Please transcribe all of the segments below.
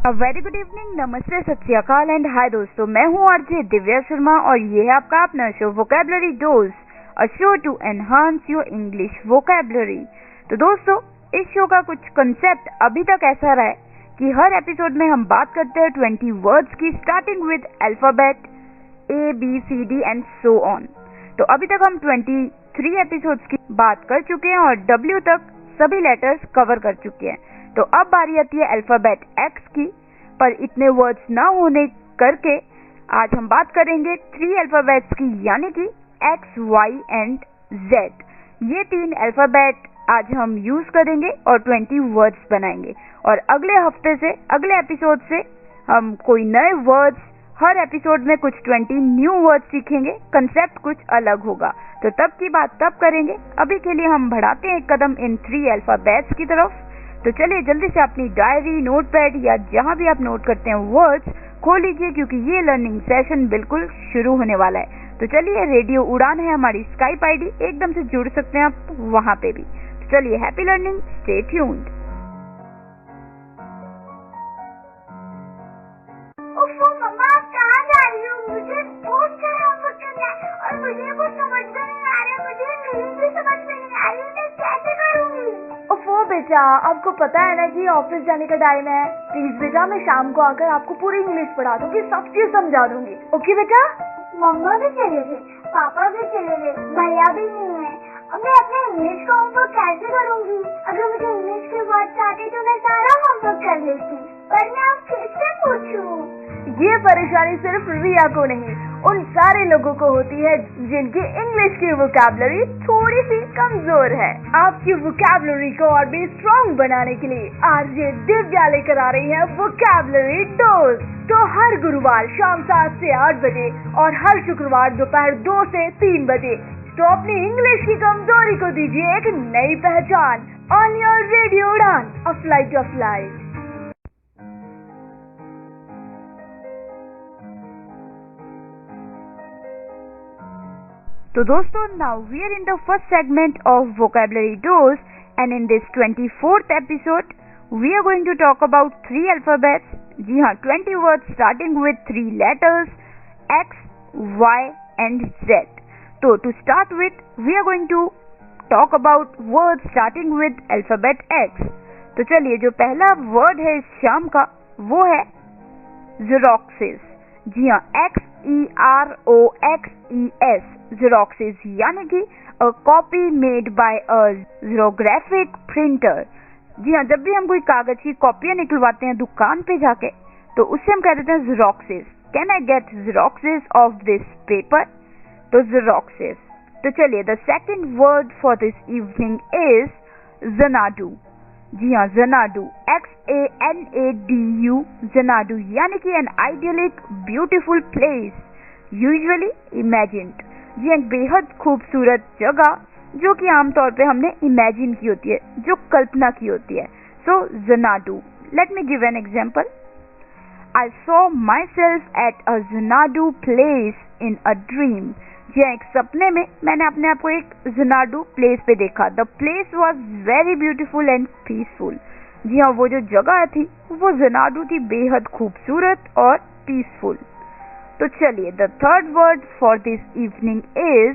A very good evening, नमस्ते, सत श्री अकाल एंड हाय दोस्तों, मैं हूँ आरजे दिव्या शर्मा और ये है आपका अपना show vocabulary dose, a show to enhance your English vocabulary. तो दोस्तों, इस शो का कुछ कंसेप्ट अभी तक ऐसा रहा है कि हर एपिसोड में हम बात करते हैं 20 वर्ड्स की, starting with alphabet ABCD and so on. तो अभी तक हम 23 एपिसोड्स की बात कर चुके हैं और W तक सभी लेटर्स कवर कर चुके हैं। तो अब बारी आती है अल्फाबेट X की, पर इतने वर्ड्स ना होने करके आज हम बात करेंगे 3 अल्फाबेट्स की, यानी कि X, Y एंड Z। ये 3 अल्फाबेट आज हम यूज करेंगे और 20 वर्ड्स बनाएंगे। और अगले हफ्ते से, अगले एपिसोड से हम कोई नए वर्ड्स, हर एपिसोड में कुछ 20 न्यू वर्ड्स सीखेंगे, कंसेप्ट कुछ अलग होगा। तो तब की बात तब करेंगे। अभी के लिए हम बढ़ाते हैं एक कदम इन 3 अल्फाबेट्स की तरफ। तो चलिए जल्दी से अपनी डायरी, नोटपैड या जहां भी आप नोट करते हैं वर्ड्स खोल लीजिए, क्योंकि ये लर्निंग सेशन बिल्कुल शुरू होने वाला है। तो चलिए, रेडियो उड़ान है हमारी स्काइप आईडी, एकदम से जुड़ सकते हैं आप वहां पे भी। तो चलिए, हैप्पी लर्निंग, स्टे ट्यून्ड। मम्मा, आप कहाँ जा रही हो? मुझे बहुत सारा होमवर्क करना है और मुझे कुछ समझ में नहीं आ रहा है। मुझे मीनिंग भी समझ में नहीं आ रही, मैं कैसे करूँगी? ओफो बेटा, आपको पता है ना कि ऑफिस जाने का टाइम है। प्लीज बेटा, मैं शाम को आकर आपको पूरी इंग्लिश पढ़ा दूंगी, सब चीज समझा दूंगी। ओके बेटा? मम्मा भी चले गए, पापा भी चले गए, भैया भी नहीं है। अब मैं अपने इंग्लिश का होमवर्क कैसे करूँगी? अगर मुझे इंग्लिश के वर्ड्स आते तो मैं सारा होमवर्क कर लेती, पर मैं अब किससे पूछूं? ये परेशानी सिर्फ रिया को नहीं, उन सारे लोगों को होती है जिनकी इंग्लिश की वोकैबुलरी थोड़ी सी कमजोर है। आपकी वोकैबुलरी को और भी स्ट्रॉन्ग बनाने के लिए आरजे दिव्या लेकर आ रही है वोकैबुलरी डोज। तो हर गुरुवार शाम 7 से 8 बजे और हर शुक्रवार दोपहर 2 से 3 बजे तो अपनी इंग्लिश की कमजोरी को दीजिए एक नई पहचान। ऑन योर रेडियो उड़ान, अ फ्लाइट ऑफ लाइफ। तो दोस्तों, now we are in the first segment of vocabulary dose, and in this 24th episode we are going to talk about 3 alphabets. जी हाँ, 20 words starting with 3 letters X, Y and Z. तो to start with we are going to talk about words starting with alphabet X. तो चलिए, जो पहला word है इस शाम का वो है ज़ेरोक्सेस। जी हाँ, XEROXES, ज़ेरोक्सेस, यानी कि a copy made by a xerographic printer. जी हाँ, जब भी हम कोई कागज की कॉपियां निकलवाते हैं दुकान पे जाके, तो उससे हम कह देते हैं xeroxes. Can I get xeroxes of this paper? तो ज़ेरोक्सेस। तो चलिए, the second word for this evening is Xanadu. जी हाँ, ज़नाडू, XANADU, ज़नाडू, यानी कि an idyllic beautiful place, usually imagined. जी, एक बेहद खूबसूरत जगह जो कि आमतौर पे हमने इमेजिन की होती है, जो कल्पना की होती है। So Xanadu, let me give an example. I saw myself at a Xanadu place in a dream. जी, एक सपने में मैंने अपने आप को एक ज़नाडू प्लेस पे देखा। The place was very beautiful and peaceful. जी हाँ, वो जो जगह थी वो ज़नाडू थी, बेहद खूबसूरत और पीसफुल। तो चलिए, the third word for this evening is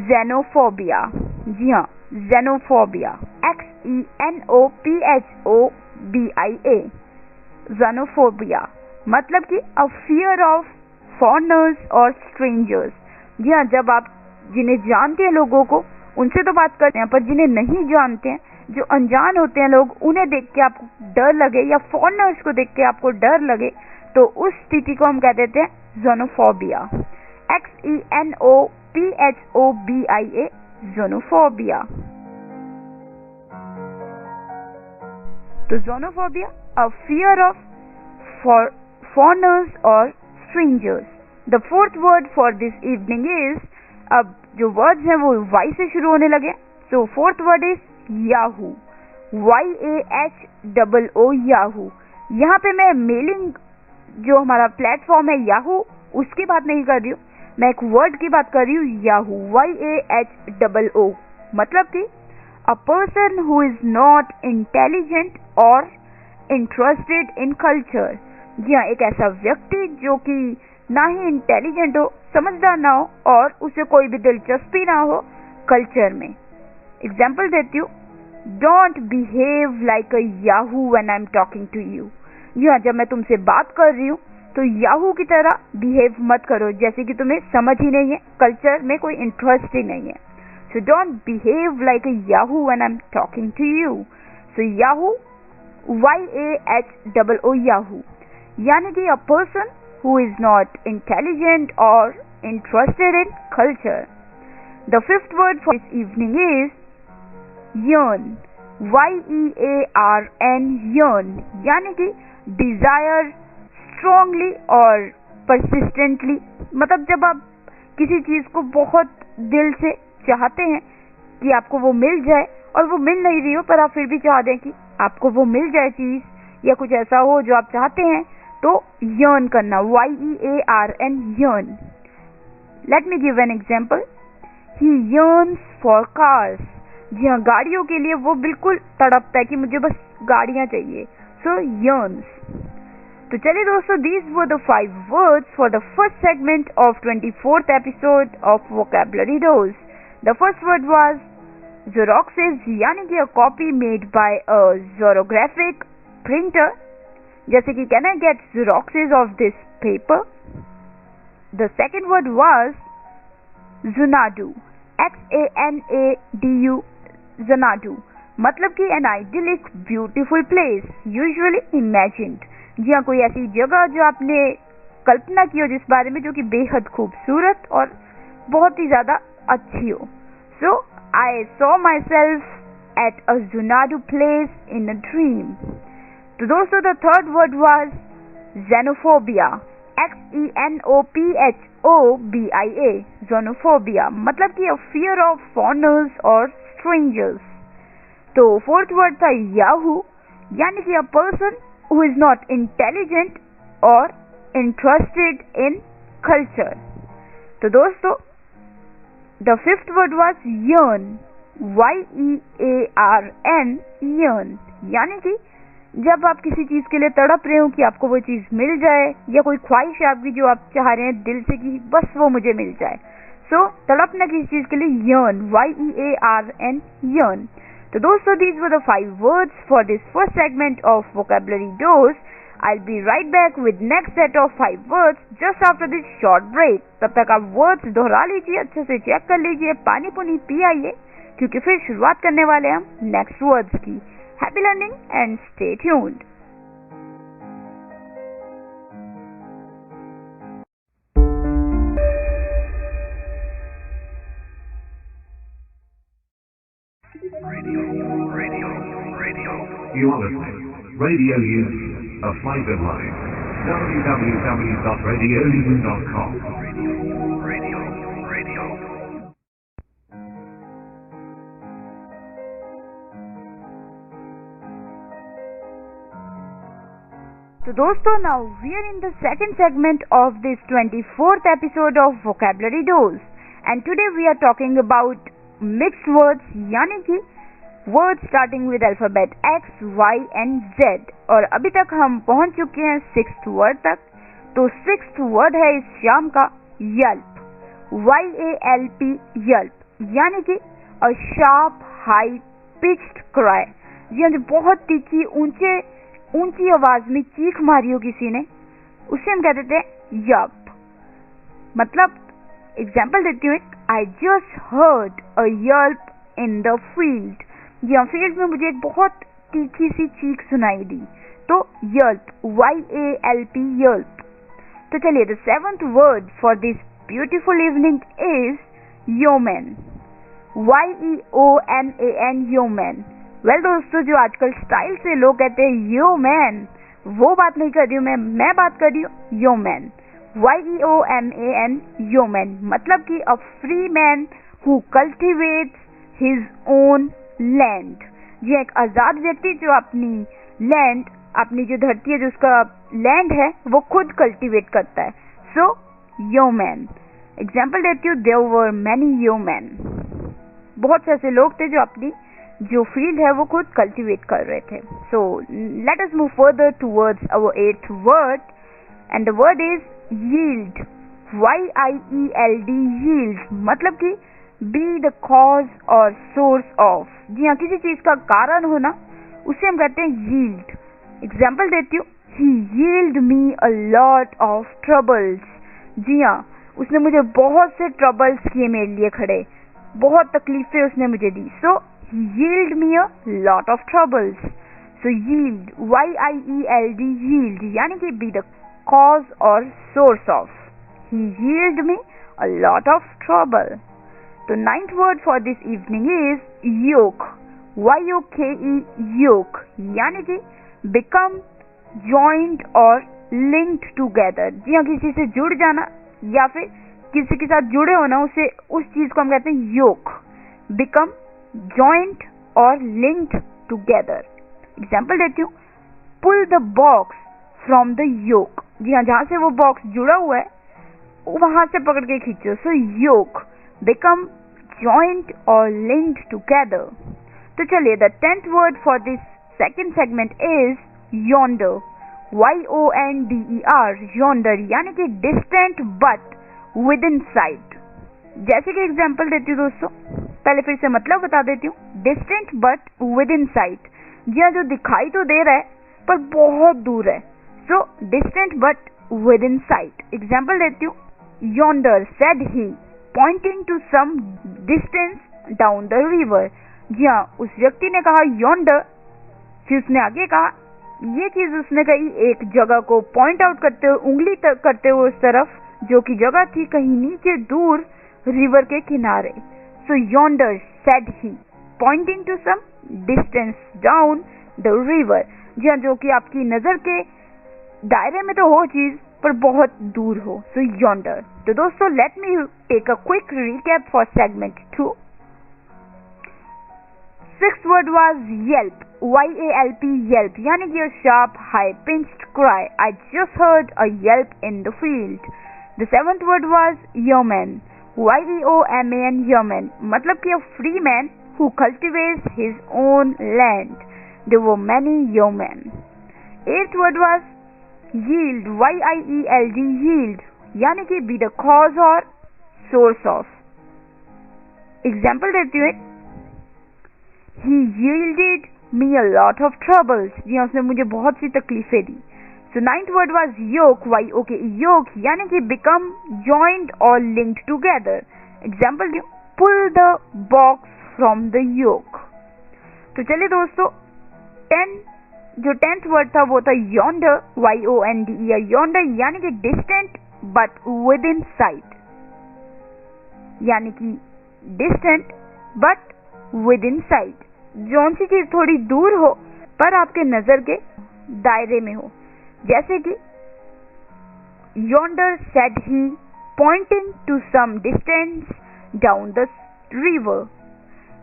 xenophobia। जी हाँ, xenophobia, XENOPHOBIA, xenophobia, मतलब कि अ फियर ऑफ फॉरेनर्स और स्ट्रेंजर्स। जी हाँ, जब आप जिन्हें जानते हैं लोगों को, उनसे तो बात करते हैं, पर जिन्हें नहीं जानते हैं, जो अनजान होते हैं लोग, उन्हें देख के आपको डर लगे या फॉरेनर्स को देख के आपको डर लगे, तो उस स्थिति को हम कह देते हैं xenophobia, XENOPHOBIA, xenophobia। तो xenophobia, a fear of foreigners or strangers। The fourth word for this evening is, अब जो words हैं वो Y से शुरू होने लगे, so fourth word is Yahoo, YAHOO, Yahoo। यहाँ पे मैं मेलिंग, जो हमारा प्लेटफॉर्म है याहू, उसकी बात नहीं कर रही हूँ, मैं एक वर्ड की बात कर रही हूँ, याहू, YAHOO, मतलब कि a person who is not intelligent or interested in culture. जी हाँ, एक ऐसा व्यक्ति जो कि ना ही इंटेलिजेंट हो, समझदार ना हो और उसे कोई भी दिलचस्पी ना हो कल्चर में। एग्जाम्पल देती हूँ, don't behave like a yahoo when I am talking to you. जी हाँ, जब मैं तुमसे बात कर रही हूँ तो याहू की तरह बिहेव मत करो, जैसे कि तुम्हें समझ ही नहीं है, कल्चर में कोई इंटरेस्ट ही नहीं है। So don't behave like a yahoo when I am talking to you. So yahoo, YAHOO, yahoo, यानी कि a person who is not intelligent or interested in culture. The fifth word for this evening is yearn, YEARN, yearn, यानी कि desire strongly और persistently। मतलब जब आप किसी चीज को बहुत दिल से चाहते हैं कि आपको वो मिल जाए और वो मिल नहीं रही हो, पर आप फिर भी चाह दें कि आपको वो मिल जाए चीज या कुछ ऐसा हो जो आप चाहते हैं, तो yearn करना, YEARN, yearn। Let me give an example. He yearns for cars. जी हाँ, गाड़ियों के लिए वो बिल्कुल तड़पता है कि मुझे बस गाड़ियां चाहिए। So yearns। तो चलिए दोस्तों, these were the 5 words for the first segment of 24th episode of Vocabulary Dose. The first word was xeroxes, यानी कि a copy made by a xerographic printer। जैसे कि can I get xeroxes of this paper? The second word was Xanadu, XANADU, Xanadu, मतलब कि an idyllic beautiful place usually imagined। जी हाँ, कोई ऐसी जगह जो आपने कल्पना की हो जिस बारे में, जो कि बेहद खूबसूरत और बहुत ही ज्यादा अच्छी हो। So I saw myself at a Xanadu place in a dream। तो दोस्तों, the third word was xenophobia, XENOPHOBIA, xenophobia, मतलब कि फियर ऑफ फॉरेनर्स और स्ट्रेंजर्स। तो फोर्थ वर्ड था याहू, यानी कि a person who is not intelligent और इंटरेस्टेड इन कल्चर। तो दोस्तों, the fifth word was yearn, YEARN, yearn, यानी कि जब आप किसी चीज के लिए तड़प रहे हो कि आपको वो चीज मिल जाए, या कोई ख्वाहिश है आपकी जो आप चाह रहे हैं दिल से कि बस वो मुझे मिल जाए। सो तड़पना किसी चीज के लिए yearn, YEARN, yearn। तो दोस्तों, these were the 5 words for this first segment of Vocabulary Dose. I'll be right back with next set of 5 words just after this short break. तब तक आप words दोहरा लीजिए, अच्छे से चेक कर लीजिए, पानी पुनी पी आइए, क्योंकि फिर शुरुआत करने वाले हम नेक्स्ट वर्ड्स की। Happy learning and stay tuned. Radio. You are listening. Radio Youth, a flavoured life. www.radiouth.com. Radio. So दोस्तों, now we are in the second segment of this 24th episode of Vocabulary Dose, and today we are talking about mixed words, यानी कि words starting with alphabet X, Y and Z। और अभी तक हम पहुंच चुके हैं 6th word तक। तो 6th word है इस शाम का yelp, YALP, yelp, यानी कि a sharp high pitched cry। जी हाँ, जो बहुत तीखी ऊंची आवाज में चीख मारी हो किसी ने, उसे हम कहते थे यप। मतलब एग्जाम्पल देती हूँ, I just heard a yelp in the field. जी हाँ, फील्ड में मुझे एक बहुत तीखी सी चीख सुनाई दी, तो यल्प, YALP, यल्प। तो चलिए, the 7th word for this beautiful evening is yeoman, YEOMAN, yeoman। Well दोस्तों, जो आजकल स्टाइल से लोग कहते हैं यो मैन, वो बात नहीं कर रही हूँ मैं बात कर रही हूँ yeoman, YEOMAN, yeoman, मतलब कि a free man who cultivates his own land. ये एक आजाद व्यक्ति जो अपनी लैंड, अपनी जो धरती है, जो उसका लैंड है, वो खुद कल्टिवेट करता है। सो yeoman। एग्जाम्पल देती हूँ, देयर वर मैनी yeomen। बहुत से ऐसे लोग थे जो अपनी जो फील्ड है वो खुद कल्टीवेट कर रहे थे. So let us move further towards our 8th word and the word is yield. YIELD yield मतलब कि बी द कॉज और सोर्स ऑफ. जी हाँ, किसी चीज का कारण होना उसे हम कहते हैं यील्ड. एग्जाम्पल देती हूँ. He yielded me a lot of troubles. जी हाँ, उसने मुझे बहुत से ट्रबल्स किए मेरे लिए खड़े, बहुत तकलीफें उसने मुझे दी. सो he yielded me a lot of troubles. So yield, YIELD yield यानी कि be the cause or source of. He yielded me a lot of trouble. The 9th word for this evening is yoke. YOKE yoke यानी कि become joined और linked together. जी हाँ, किसी से जुड़ जाना या फिर किसी के साथ जुड़े होना, उसे उस चीज को हम कहते हैं yoke. Become joined और linked together. एग्जाम्पल देती हूँ. Pull the box from the yoke. जी हाँ, जहां से वो बॉक्स जुड़ा हुआ है वहां से पकड़ के खींचो. सो yoke, become joined और linked together. तो चलिए, the 10th word for this second segment is yonder. YONDER yonder यानी कि distant but within sight. जैसे कि एग्जाम्पल देती हूँ दोस्तों, पहले फिर से मतलब बता देती हूँ. distant but within sight. जी हाँ, जो दिखाई तो दे रहा है पर बहुत दूर है. सो distant but within sight. Example देती हूँ. yonder said he pointing to some distance down the river. जी हाँ, उस व्यक्ति ने कहा yonder, फिर उसने आगे कहा, ये चीज उसने कही एक जगह को पॉइंट आउट करते हुए, उंगली तक करते हुए उस तरफ, जो कि जगह थी कहीं नीचे दूर रिवर के किनारे. सो yonder said he pointing to some distance down the river. जी हाँ, जो कि आपकी नजर के दायरे में तो हो चीज पर बहुत दूर हो. सो yonder. तो दोस्तों, let me take a quick recap for segment 2. 6th word was yelp. YALP yelp यानी कि a sharp high pitched cry. I just heard a yelp in the field. The 7th word was yeoman. YEOMAN yeoman मतलब कि a free man who cultivates his own land. There were many yeomen. 8th word was yield. YIELD yield यानी कि be the cause or source of. Example देती हूँ. He yielded me a lot of troubles. जी हाँ, उसने मुझे बहुत सी तकलीफें दी. So 9th word was yoke. YOKE yoke यानी कि become joined or linked together. Example दूँ. Pull the box from the yoke. तो चलिए दोस्तों, 10th word था वो था yonder. YONDER yonder यानी कि distant but within sight. यानी कि distant but within sight. जौन सी चीज थोड़ी दूर हो पर आपके नजर के दायरे में हो. जैसे कि yonder said he pointing to some distance down the river.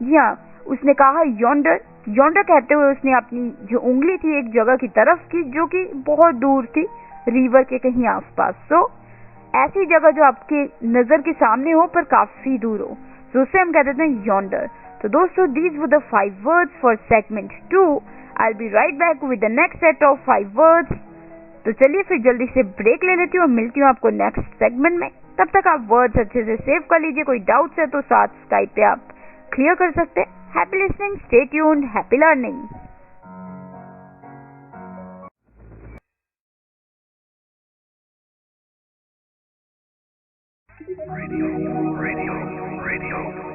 जी हाँ, उसने कहा yonder. yonder कहते हुए उसने अपनी जो उंगली थी एक जगह की तरफ की जो कि बहुत दूर थी, रिवर के कहीं आसपास. सो ऐसी जगह जो आपके नजर के सामने हो पर काफी दूर हो, तो उसे हम कहते हैं yonder. तो दोस्तों, these were the 5 words for segment 2. I'll be right back with the next set of 5 words. तो चलिए फिर जल्दी से ब्रेक ले लेती हूँ और मिलती हूँ आपको नेक्स्ट सेगमेंट में. तब तक आप वर्ड्स अच्छे से सेव कर लीजिए. कोई डाउट्स है तो साथ स्काइप पे आप क्लियर कर सकते हैं. Happy listening, stay tuned, happy learning.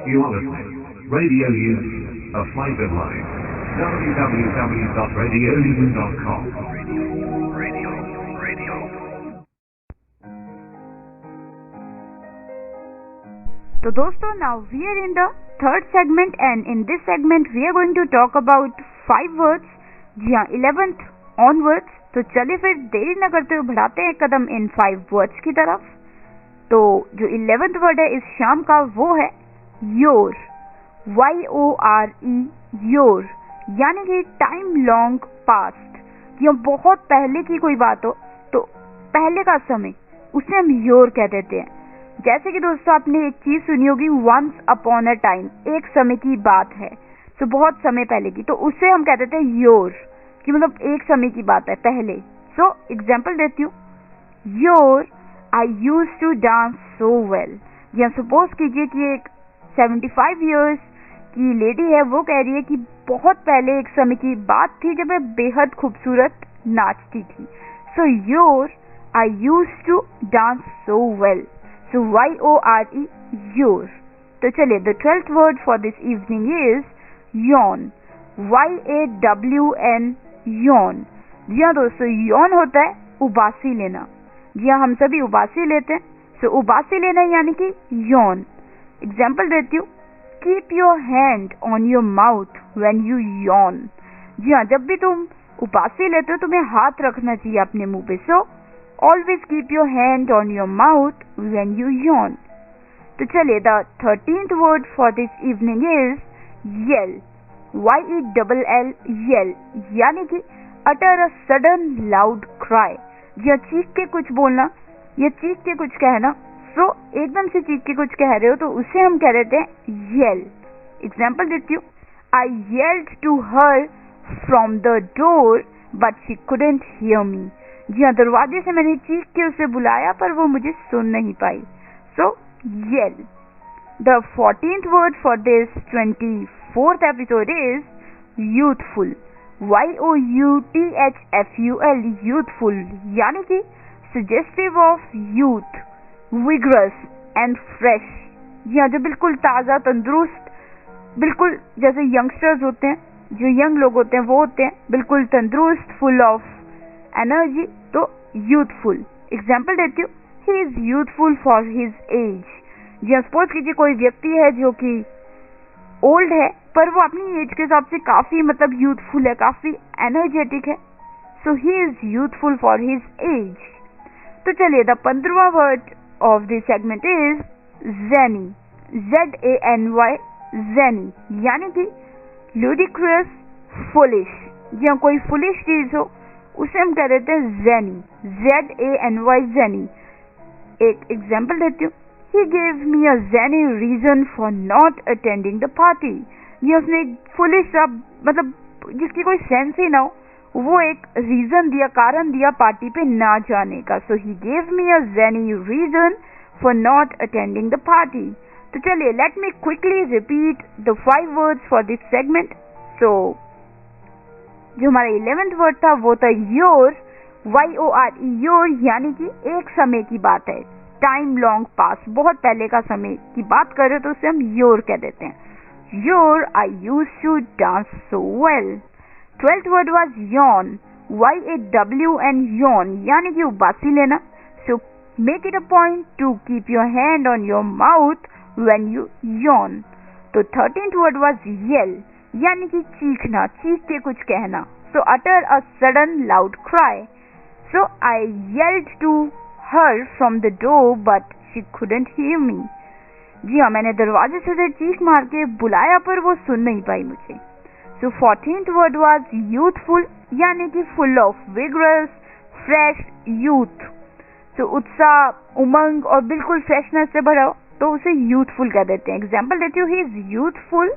You are listening. Radio Youth, a fiber line. www.radiouth.com. Radio. So दोस्तों, now we are in the third segment and in this segment we are going to talk about 5 words. जी हाँ, 11th onwards. तो चलिए फिर देरी न करते हुए बढ़ाते हैं कदम इन 5 words की तरफ. तो जो 11th वर्ड है इस शाम का वो है your. YORE your यानी कि टाइम लॉन्ग पास्ट. या बहुत पहले की कोई बात हो तो पहले का समय उसे हम योर कह देते हैं. जैसे कि दोस्तों आपने एक चीज सुनी होगी, वंस अपॉन अ टाइम, एक समय की बात है. तो बहुत समय पहले की, तो उससे हम कहते थे योर, कि मतलब एक समय की बात है पहले। सो एग्जाम्पल देती हूँ, your I use to dance so well. या सपोज कीजिए कि एक 75 ईयर्स की लेडी है, वो कह रही है कि बहुत पहले एक समय की बात थी जब मैं बेहद खूबसूरत नाचती थी। So yore I use to dance so well. So YORE, yore. तो चलिए, the 12th word for this evening is yawn, YAWN, yawn. जी हाँ दोस्तों, यॉन होता है उबासी लेना। जी हाँ, हम सभी उबासी लेते हैं। सो उबासी लेना यानी कि यॉन। एग्जाम्पल देती हूँ, keep your hand on your mouth when you yawn. जी हाँ, जब भी तुम उबासी लेते हो तुम्हें हाथ रखना चाहिए अपने मुंह पे। So always keep your hand on your mouth when you yawn. तो चलिए, the 13th word for this evening is yell, YELL, yell, यानी कि utter a sudden loud cry. जी हाँ, चीख के कुछ बोलना या चीख के कुछ कहना। सो एकदम से चीख के कुछ कह रहे हो तो उसे हम कह रहे थे येल। एग्जाम्पल देती हूँ, I yelled to her from the door but she couldn't hear me. जी हाँ, दरवाजे से मैंने चीख के उसे बुलाया पर वो मुझे सुन नहीं पाई। So yell. The 14th word for this 24th episode is youthful, YOUTHFUL, youthful, यानी कि suggestive of youth, vigorous and fresh. जी हाँ, जो बिल्कुल ताज़ा, तंदुरुस्त, बिल्कुल जैसे यंगस्टर्स होते हैं, जो यंग लोग होते हैं वो होते हैं बिल्कुल तंदुरुस्त, फुल ऑफ एनर्जी, तो यूथफुल। एग्जाम्पल देती हूँ, he is youthful for his age. जी हाँ, सपोज कीजिए कोई व्यक्ति है जो कि ओल्ड है पर वो अपनी एज के हिसाब से काफी मतलब यूथफुल है, काफी एनर्जेटिक है। So he is youthful for his age. तो चलिए, द 15वां word of this segment is zany, ZANY, zany, यानी कि लुडिक्रस, फुलिश। जी हाँ, कोई फुलिश चीज हो उसे हम कह देते हैं ज़ेनी, ZANY, ज़ेनी। एक एग्जाम्पल देती हूँ, He gave me a zany reason for not attending the party. ये उसने एक फुलिश सा, मतलब जिसकी कोई सेंस ही ना हो, वो एक रीजन दिया, कारण दिया पार्टी पे ना जाने का। So he gave me a zany reason for not attending the party. तो चलिए, let me quickly repeat the 5 words for this segment. So जो हमारा 11th वर्ड था वो था योर, YORE, योर, यानी कि एक समय की बात है, टाइम लॉन्ग पास, बहुत पहले का समय की बात करें तो उसे हम योर कह देते हैं। Your I use to dance so well. 12th word was yawn, YAWN, yawn, यानी कि उबासी लेना। So make it a point to keep your hand on your mouth when you yawn. तो 13th वर्ड वाज येल, यानी कि चीखना, चीख के कुछ कहना। So utter a sudden loud cry. So I yelled to her from the door but she couldn't hear me. जी हाँ, मैंने दरवाजे से चीख मार के बुलाया पर वो सुन नहीं पाई मुझे। So 14th word was youthful, यानी कि full of, vigorous, fresh, youth. So उत्साह, उमंग और बिल्कुल फ्रेशनेस से भरा हो तो उसे youthful कह देते हैं। एग्जाम्पल देती हूँ, he is youthful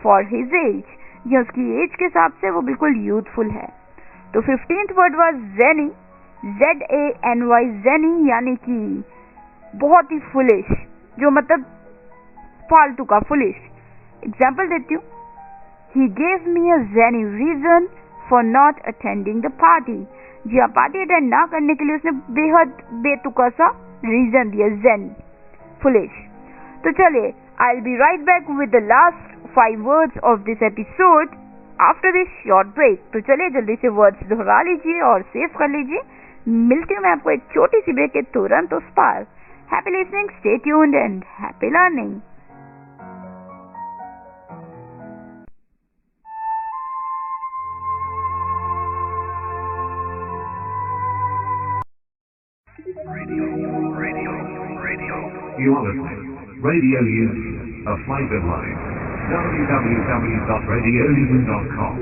for his age, ये उसकी एज के हिसाब से वो बिल्कुल youthful है। तो 15th word was zenny, ZANY, zany, यानी कि बहुत ही फुलिश, जो मतलब फालतू का, फुलिश। एग्जाम्पल देती हूँ, He gave me a zany reason for not attending the party. जी हाँ, पार्टी अटेंड ना करने के लिए उसने बेहद बेतुका सा रीजन दिया, ज़ेनी, फुलिश। तो चलिए, I'll be right back with the last 5 words of this episode after this short break. तो चलिए जल्दी से वर्ड्स दोहरा लीजिए और सेव कर लीजिए। मिलती हूँ मैं आपको एक छोटी सी ब्रेक के तुरंत उस पार। Happy listening, stay tuned and happy learning. Radio. You are listening. Radio Youth, a flavor line. www.radiouth.com.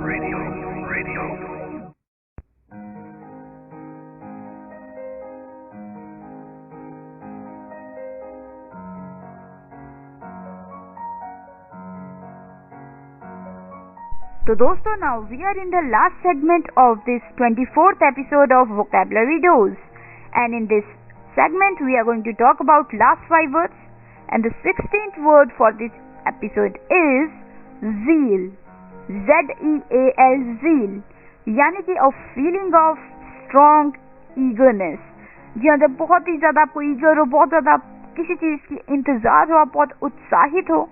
Radio. तो दोस्तों, now we are in the last segment of this 24th episode of Vocabulary Dose, and in this segment we are going to talk about last 5 words, and the 16th word for this episode is zeal. Z-E-A-L, zeal, यानी कि a feeling of strong eagerness. जी हाँ, जब बहुत ही ज्यादा आपको eager हो, बहुत ज्यादा किसी चीज की इंतजार हो, आप बहुत उत्साहित हो,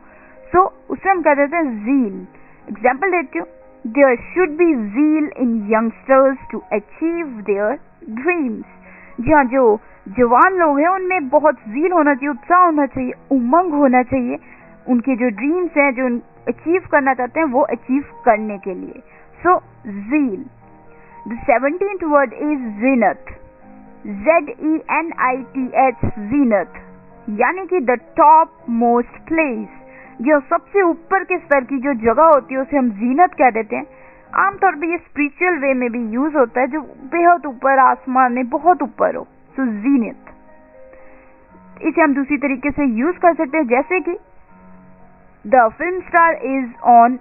सो उसे हम कह देते हैं zeal. एग्जाम्पल देती हूँ, there should be zeal in youngsters to achieve their dreams. जी हाँ, जो जवान लोग हैं उनमें बहुत zeal होना चाहिए, उत्साह होना चाहिए, उमंग होना चाहिए, उनके जो ड्रीम्स हैं, जो अचीव करना चाहते हैं, वो अचीव करने के लिए. सो zeal. The 17th word is zenith. Z-E-N-I-T-H, zenith, यानी कि the top most place. जो सबसे ऊपर के स्तर की जो जगह होती है उसे हम जीनत कह देते हैं. आमतौर पे ये स्पिरिचुअल वे में भी यूज होता है, जो बेहद ऊपर आसमान में बहुत ऊपर हो. सो जीनत, इसे हम दूसरी तरीके से यूज कर सकते हैं, जैसे कि the film star is on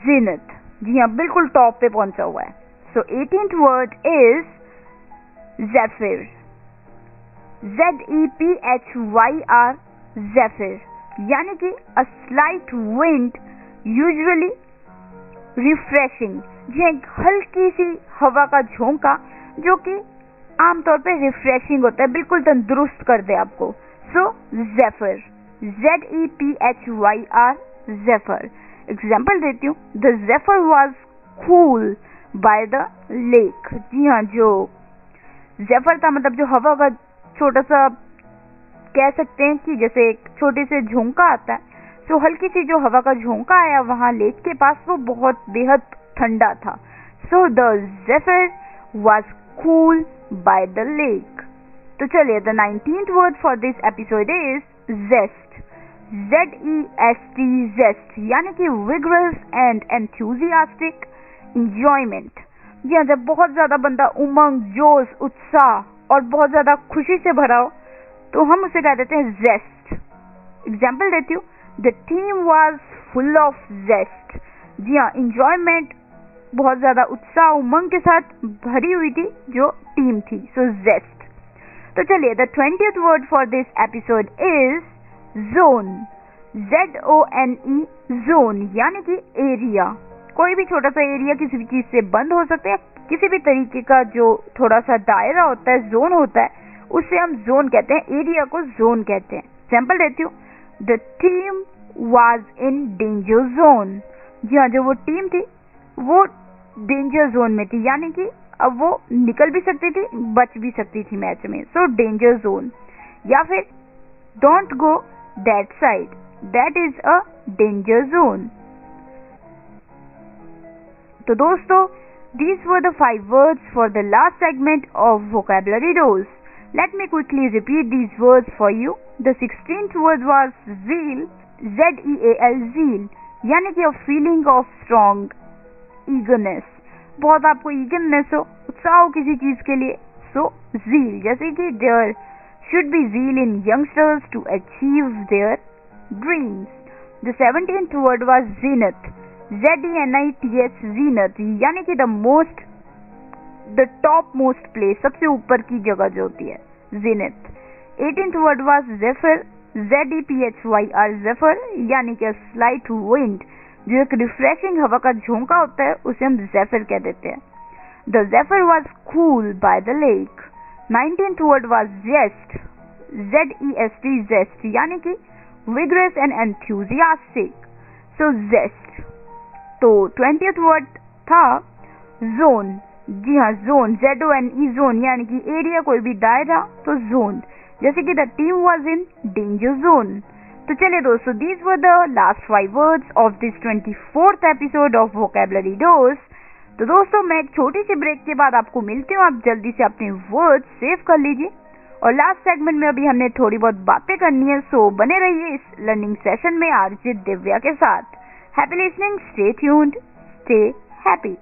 zenith. जी हाँ, बिल्कुल टॉप पे पहुंचा हुआ है. So 18th word is Zephyr. Z-E-P-H-Y-R, Zephyr, यानी कि a slight wind, usually refreshing. ये एक हल्की सी हवा का झोंका जो कि आमतौर पे रिफ्रेशिंग होता है, बिल्कुल तंदुरुस्त कर दे आपको. सो Zephyr, Z-E-P-H-Y-R, Zephyr. एग्जाम्पल देती हूँ, the Zephyr was cool by the lake. जी हाँ, जो ज़ेफर था मतलब जो हवा का छोटा सा कह सकते हैं कि जैसे एक छोटे से झोंका आता है, तो हल्की सी जो हवा का झोंका आया वहां लेक के पास, वो बहुत बेहद ठंडा था. So the zephyr was cool by the lake. तो चलिए, the 19th word for this episode is zest. Z-E-S-T, zest, यानी कि विगरस एंड एंथुसियास्टिक एंजॉयमेंट. जी हाँ, जब बहुत ज्यादा बंदा उमंग, जोश, उत्साह और बहुत ज्यादा खुशी से भरा हो, तो हम उसे कह देते हैं जेस्ट. एग्जाम्पल देती हूँ, the team was full of zest. जी हाँ, इंजॉयमेंट, बहुत ज्यादा उत्साह, उमंग के साथ भरी हुई थी जो टीम थी. सो जेस्ट. तो चलिए, the 20th word for this episode is zone. Z-O-N-E, zone, यानी कि एरिया. कोई भी छोटा सा एरिया किसी भी चीज से बंद हो सकता है, किसी भी तरीके का जो थोड़ा सा दायरा होता है, जोन होता है, उससे हम जोन कहते हैं, एरिया को जोन कहते हैं. एग्जाम्पल देती हूँ, the team was in danger zone. जी हाँ, जो वो टीम थी वो डेंजर जोन में थी, यानी कि अब वो निकल भी सकती थी, बच भी सकती थी मैच में. सो डेंजर जोन. या फिर don't go that side, that is a danger zone. तो दोस्तों, these were the 5 words for the last segment of Vocabulary Dose. Let me quickly repeat these words for you. The 16th word was zeal, Z-E-A-L, zeal, यानी कि a feeling of strong eagerness. बहुत आपको eagerness हो, उत्साह हो किसी चीज के लिए, so zeal. जैसे कि there should be zeal in youngsters to achieve their dreams. The 17th word was zenith. Z-E-N-I-T-H, zenith, यानी कि द टॉप मोस्ट प्लेस, सबसे ऊपर की जगह जो होती है, zenith. 18th word was zephyr. Z-E-P-H-Y-R, zephyr, यानी कि स्लाइट विंड, जो एक रिफ्रेशिंग हवा का झोंका होता है, उसे हम ज़ेफिर कह देते हैं. The zephyr was cool by the lake. 19th word was zest. Z-E-S-T, zest, यानी कि vigorous and enthusiastic. So zest. तो 20th वर्ड था जोन. जी हाँ, जोन, Z-O-N-E, जोन, यानी कि एरिया, कोई भी दायरा, तो जोन. जैसे कि the team was in danger zone. तो चलिए दोस्तों, these were the last 5 words of this 24th episode of vocabulary dose. तो दोस्तों, मैं एक छोटी सी ब्रेक के बाद आपको मिलती हूँ. आप जल्दी से अपने वर्ड्स सेव कर लीजिए. और लास्ट सेगमेंट में अभी हमने थोड़ी बहुत बातें करनी है, सो बने रहिए इस लर्निंग सेशन में आरजे दिव्या के साथ. Happy listening, stay tuned, stay happy.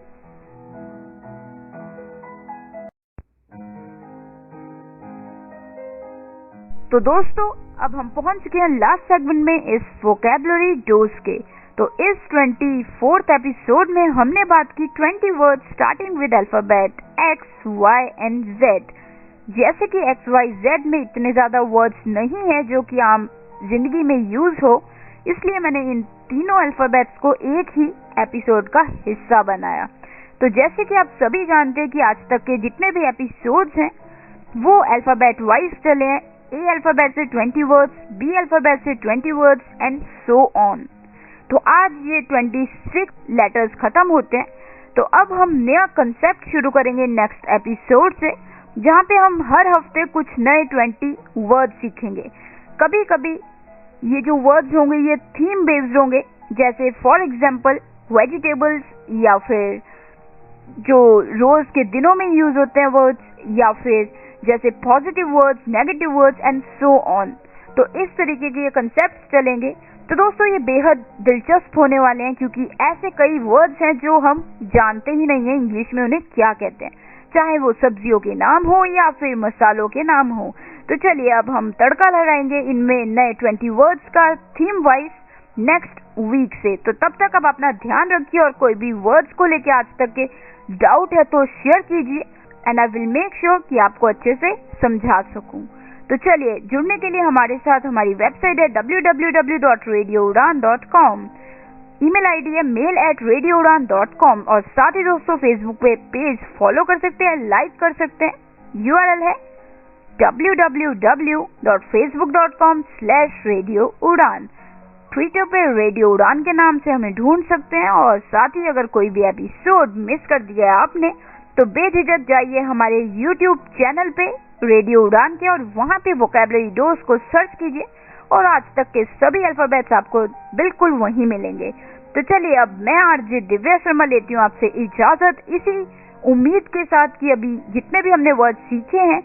तो दोस्तों, अब हम पहुंच चुके हैं लास्ट सेगमेंट में इस वोकैबुलरी डोज के. तो इस 24th एपिसोड में हमने बात की 20 words starting with alphabet X, Y and Z। जैसे कि X, Y, Z में इतने ज्यादा वर्ड्स नहीं है जो कि आम जिंदगी में यूज हो, इसलिए मैंने इन तीनों अल्फाबेट्स को एक ही एपिसोड का हिस्सा बनाया। तो जैसे कि आप सभी जानते हैं कि आज तक के जितने भी एपिसोड्स हैं वो अल्फाबेट वाइज चले हैं। A अल्फाबेट से 20 वर्ड्स, B अल्फाबेट से 20 वर्ड्स एंड सो ऑन। तो आज ये 26 लेटर्स खत्म होते हैं। तो अब हम नया कंसेप्ट शुरू करेंगे नेक्स्ट एपिसोड से, जहाँ पे हम हर हफ्ते कुछ नए 20 वर्ड्स सीखेंगे। कभी कभी ये जो वर्ड्स होंगे ये थीम बेस्ड होंगे, जैसे फॉर एग्जांपल वेजिटेबल्स, या फिर जो रोज के दिनों में यूज होते हैं वर्ड्स, या फिर जैसे positive words, negative words and so on. तो इस तरीके के ये कंसेप्ट चलेंगे। तो दोस्तों ये बेहद दिलचस्प होने वाले हैं, क्योंकि ऐसे कई वर्ड्स हैं जो हम जानते ही नहीं है इंग्लिश में उन्हें क्या कहते हैं, चाहे वो सब्जियों के नाम हो या फिर मसालों के नाम हो। तो चलिए अब हम तड़का लगाएंगे इनमें नए 20 वर्ड्स का थीम वाइज नेक्स्ट वीक से। तो तब तक अब अपना ध्यान रखिए, और कोई भी वर्ड्स को लेके आज तक के डाउट है तो शेयर कीजिए, and I will make sure कि आपको अच्छे से समझा सकूं। तो चलिए जुड़ने के लिए हमारे साथ हमारी वेबसाइट है www.radioudan.com, ईमेल आईडी है mail@radioudan.com, और साथ ही दोस्तों फेसबुक पे पेज फॉलो कर सकते हैं, लाइक कर सकते हैं। URL है www.facebook.com/radioudan। ट्विटर पे रेडियो उड़ान के नाम से हमें ढूंढ सकते हैं, और साथ ही अगर कोई भी एपिसोड मिस कर दिया आपने तो बेझिझक जाइए हमारे YouTube चैनल पे रेडियो उड़ान के, और वहां पे वोकैबुलरी डोज को सर्च कीजिए और आज तक के सभी अल्फाबेट्स आपको बिल्कुल वहीं मिलेंगे। तो चलिए अब मैं आरजे दिव्या शर्मा लेती हूँ आपसे इजाजत, इसी उम्मीद के साथ कि अभी जितने भी हमने वर्ड सीखे हैं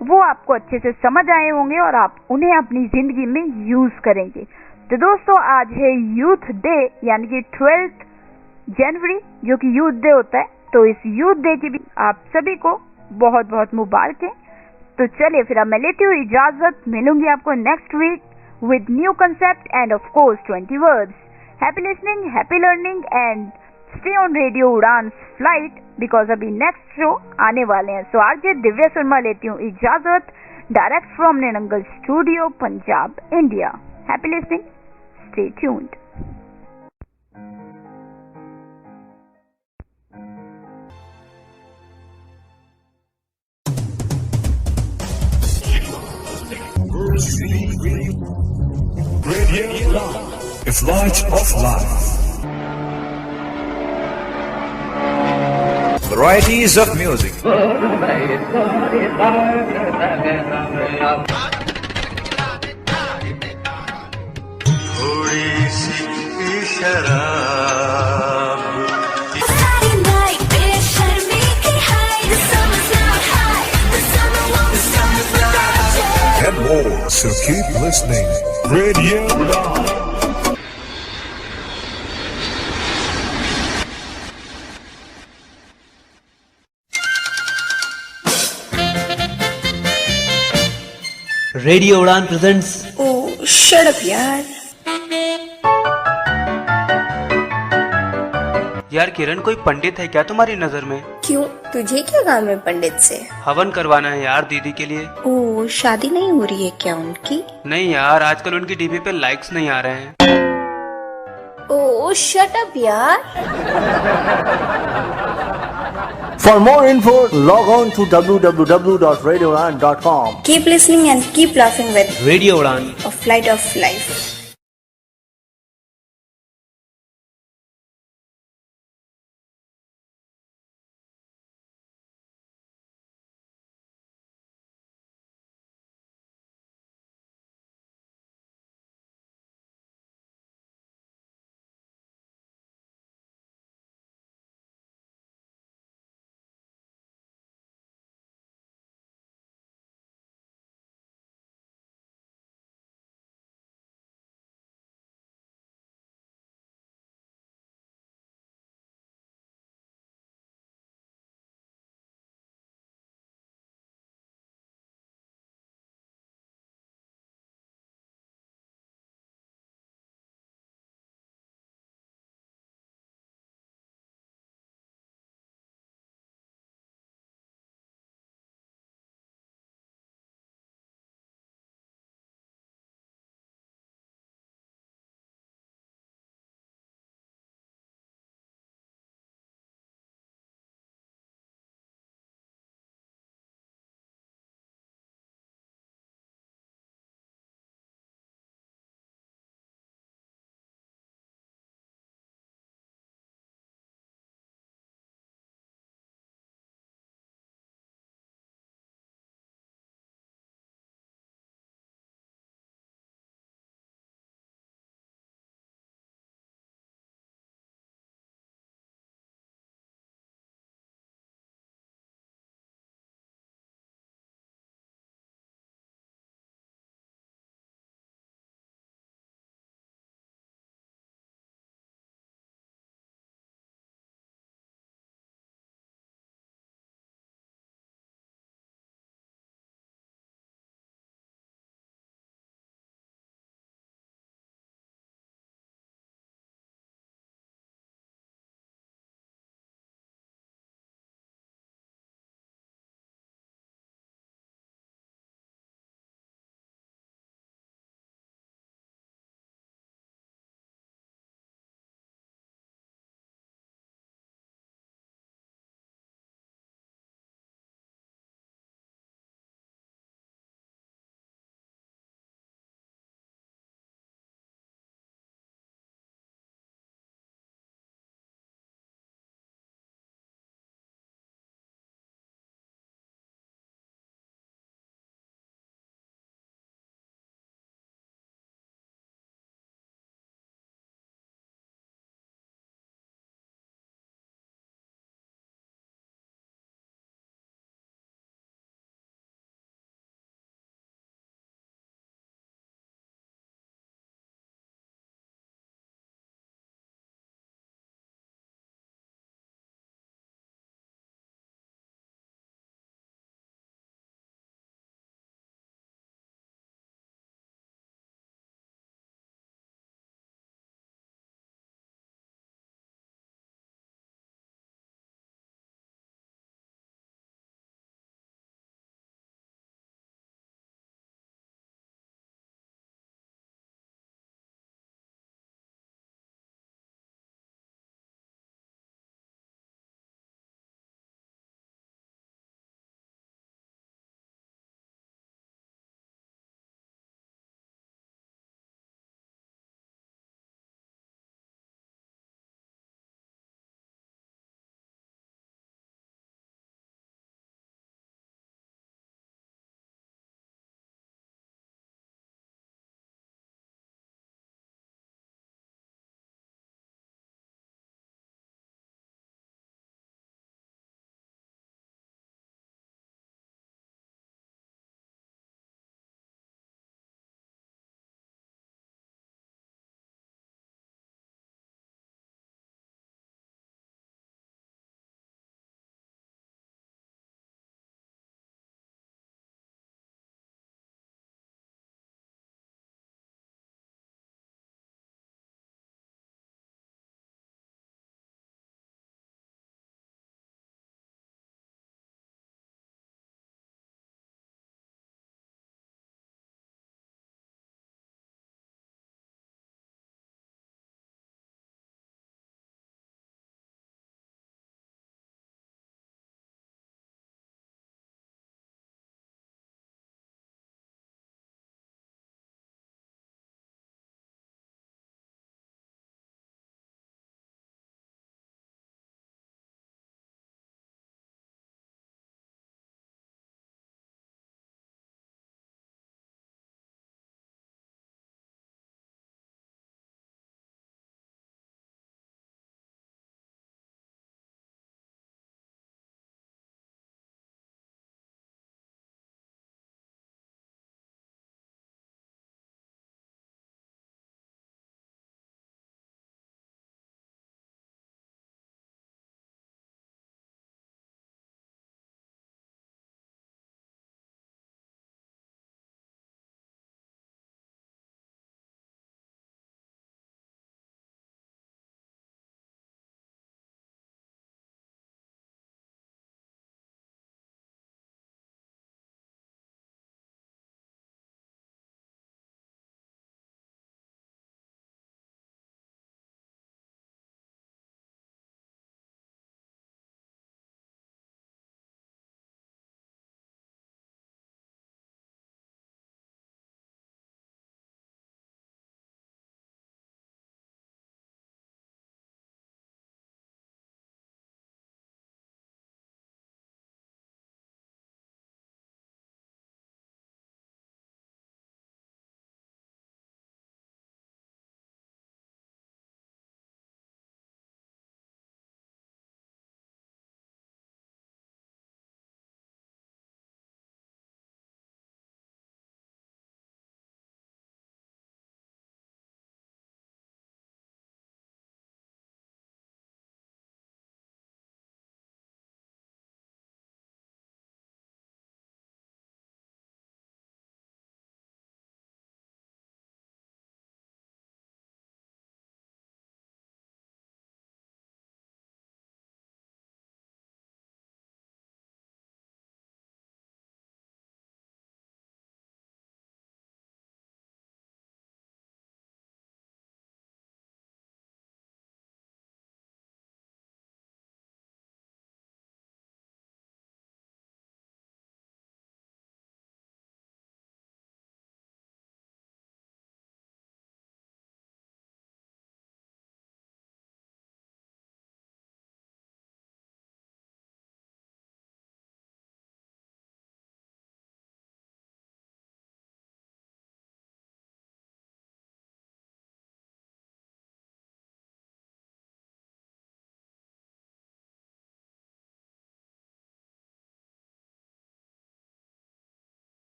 वो आपको अच्छे से समझ आए होंगे और आप उन्हें अपनी जिंदगी में यूज करेंगे। तो दोस्तों आज है यूथ डे, यानी कि 12 जनवरी जो कि यूथ डे होता है। तो इस यूथ डे की भी आप सभी को बहुत बहुत मुबारकें। तो चलिए फिर अब मैं लेती हूँ इजाजत, मिलूंगी आपको next week with new concept and of course 20 words. Happy listening, happy learning and stay on radio Udaan flight, because अभी नेक्स्ट शो आने वाले हैं। सो आरजे दिव्या शर्मा लेती हूँ इजाजत, direct from Nangal studio, Punjab, India. Happy listening, stay tuned. Radio is light of life. Varieties of music. थोड़ी सी शराब and more, so keep listening. Radio Udan. Radio उड़ान प्रेजेंट्स। ओह शट अप यार। यार किरण, कोई पंडित है क्या तुम्हारी नजर में? क्यों, तुझे क्या काम है पंडित से? हवन करवाना है यार दीदी के लिए। ओह शादी नहीं हो रही है क्या उनकी? नहीं यार, आजकल उनकी डीपी पे लाइक्स नहीं आ रहे हैं। ओह शट अप यार। For more info, log on to www.radioudan.com. Keep listening and keep laughing with radio उड़ान, A Flight of Life.